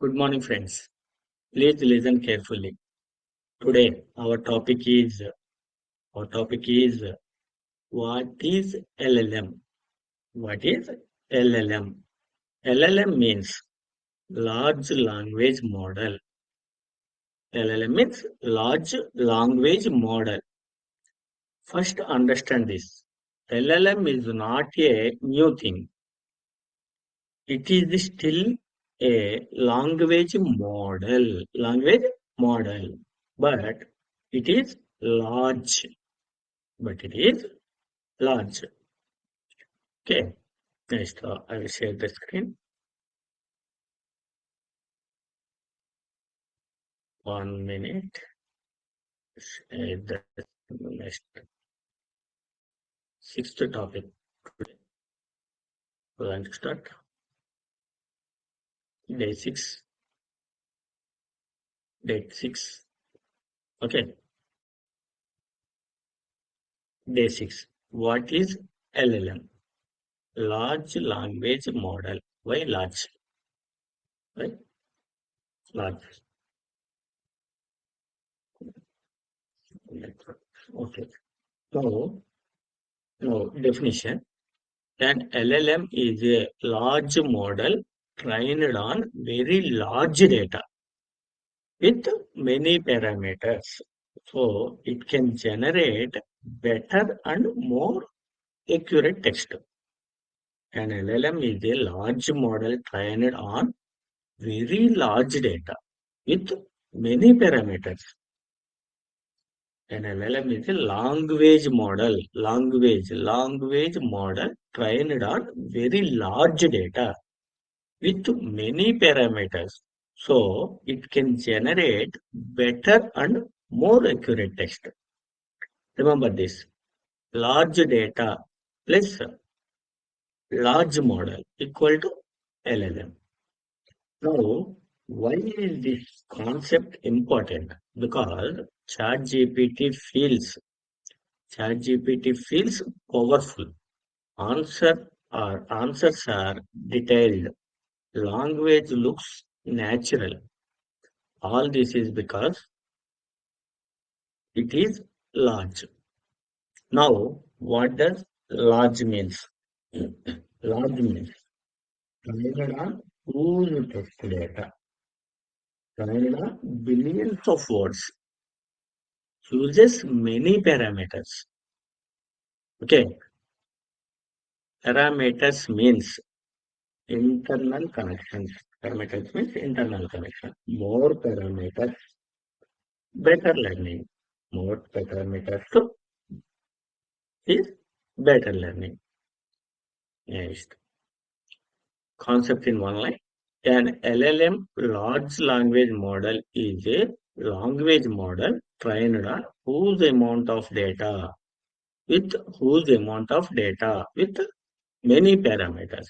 Good morning, friends. Please listen carefully. Today, our topic is what is LLM? What is LLM? LLM means large language model. LLM means large language model. First, understand this. LLM is not a new thing. It is still a language model, but it is large but it is large. Okay, next I will share the screen. 1 minute. Share the next sixth topic. Going to start. Day six. Date 6. Okay, day 6. What is LLM? Large language model. Why large? Right? Large. Okay. Now, definition. An LLM is a large model trained on very large data with many parameters. So it can generate better and more accurate text. An LLM is a large model trained on very large data with many parameters. An LLM is a language model trained on very large data with many parameters. So it can generate better and more accurate text. Remember this, large data plus large model equal to LLM. Now, why is this concept important? Because ChatGPT feels powerful. Answers are detailed. Language looks natural. All this is because it is large. Now, what does large means? Large means trained on huge text data, trained on billions of words, uses many parameters. Okay, parameters means internal connections. Parameters means internal connection. More parameters, better learning. More parameters is better learning. Next, concept in one line. An LLM large language model is a language model trained on with whose amount of data with many parameters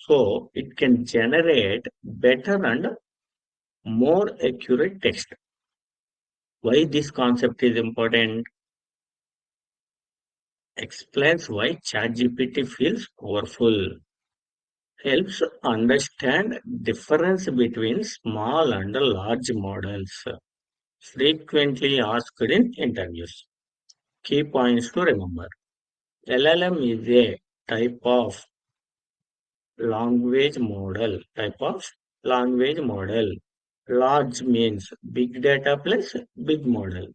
so it can generate better and more accurate text. Why this concept is important? Explains why ChatGPT feels powerful, helps understand difference between small and large models, frequently asked in interviews. Key points to remember. LLM is a type of type of language model. Large means big data plus big model.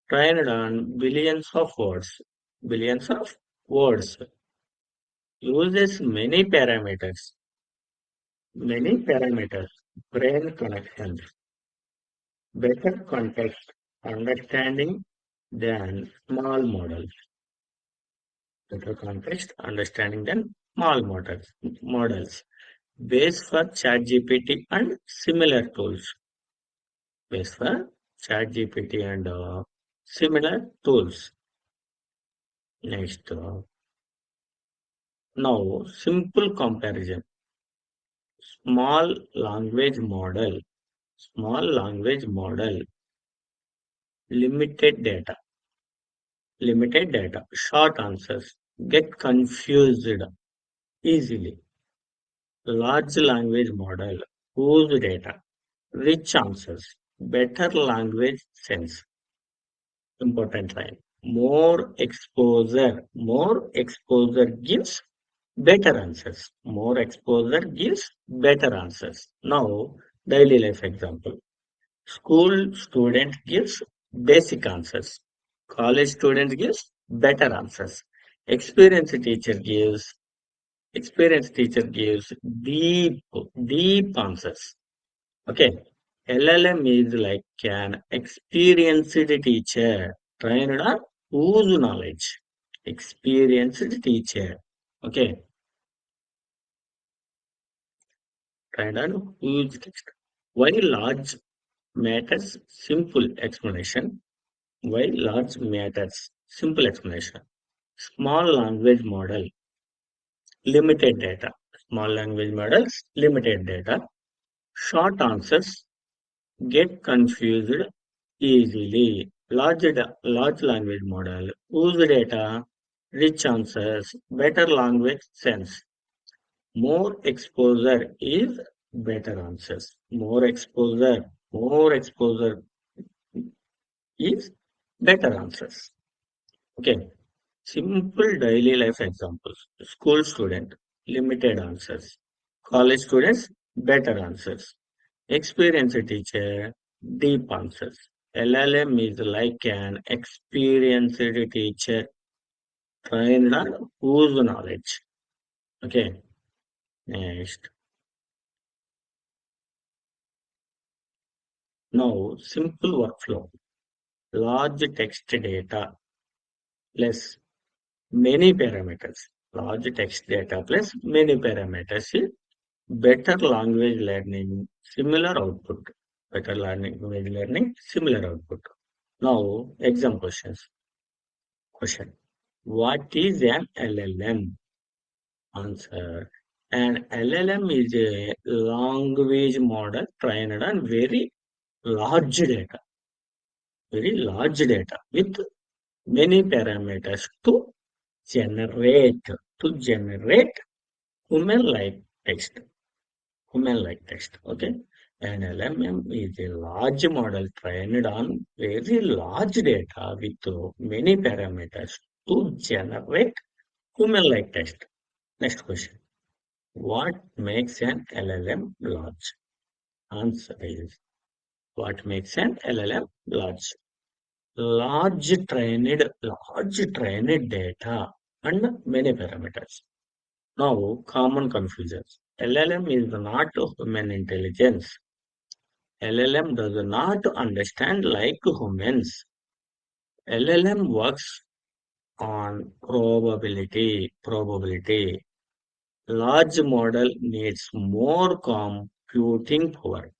Trained on billions of words. Uses many parameters, brain connections, better context understanding than small models. Better context understanding than small models. Base for ChatGPT and similar tools. Base for ChatGPT and similar tools. Next, now simple comparison. Small language model, small language model, limited data, short answers, get confused easily. Large language model, whose data, rich answers, better language sense. Important line. More exposure gives better answers. More exposure gives better answers. Now, daily life example. School student gives basic answers. College student gives better answers. Experienced teacher gives experienced teacher gives deep deep answers. Okay. LLM is like an experienced teacher trained on whose knowledge? Experienced teacher. Okay. Trained on whose text. Why large matters? Simple explanation. Why large matters? Simple explanation. Small language model, limited data. Small language models, limited data. Short answers, get confused easily. Large language model, use data, rich answers, better language sense. More exposure is better answers. More exposure is better answers. Okay. Simple daily life examples. School student, limited answers. College students, better answers. Experienced teacher, deep answers. LLM is like an experienced teacher trained on whose knowledge. Okay, next. Now, simple workflow. Large text data plus many parameters. Large text data plus many parameters is better language learning, similar output. Better language learning, similar output. Now, exam questions. Question. What is an LLM? Answer. An LLM is a language model trained on very large data with many parameters generate generate human-like text. Human-like text. Okay. An LLM is a large model trained on very large data with many parameters to generate human-like text. Next question. What makes an LLM large? Answer is what makes an LLM large? Large trained data and many parameters. Now, common confusions. LLM is not human intelligence. LLM does not understand like humans. LLM works on probability. Large model needs more computing power.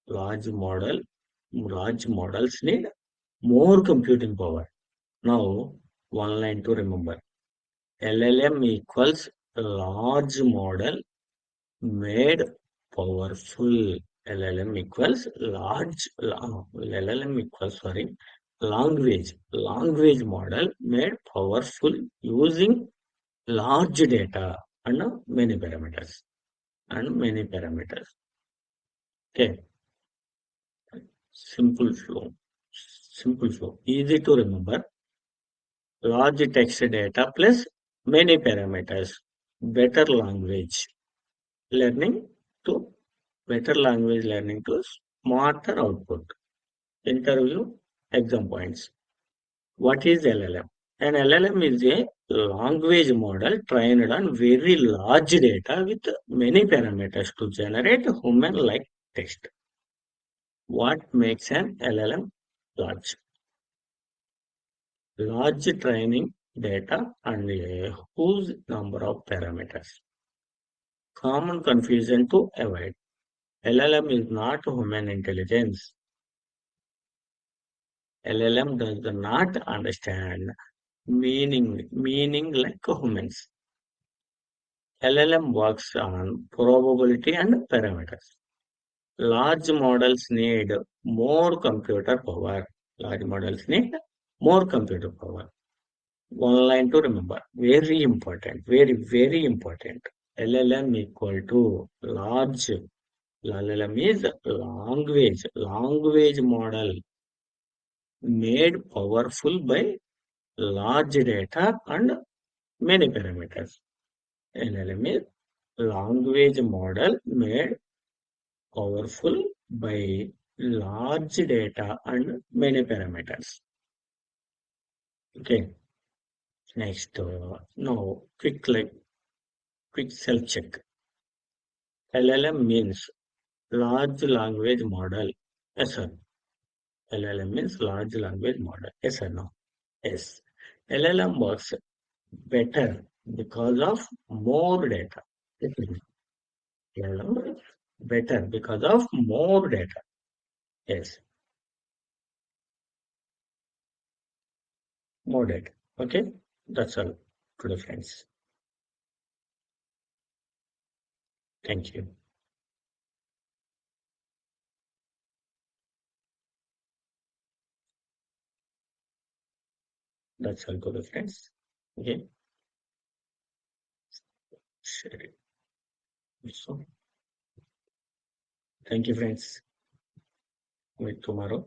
Large model, large models need more computing power. Now, one line to remember. LLM equals large model made powerful. LLM equals, sorry, language model made powerful using large data and many parameters and many parameters. Okay, simple flow. Simple flow. Easy to remember. Large text data plus many parameters. Better language learning to better language learning to smarter output. Interview exam points. What is LLM? An LLM is a language model trained on very large data with many parameters to generate human-like text. What makes an LLM large? Large training data and a huge number of parameters. Common confusion to avoid. LLM is not human intelligence. LLM does not understand meaning like humans. LLM works on probability and parameters. Large models need more computer power. Large models need more computer power. One line to remember. Very important. Very, very important. LLM equal to large. LLM is language model made powerful by large data and many parameters. LLM is language model made powerful by large data and many parameters. Okay, next, now quick self check. LLM means large language model. Yes, sir. LLM means large language model. Yes or no? Yes. LLM works better because of more data. LLM works better because of more data. Yes, more data. Okay, that's all today, friends. Thank you. That's all today, friends. Okay, share it. So, thank you, friends. Meet tomorrow.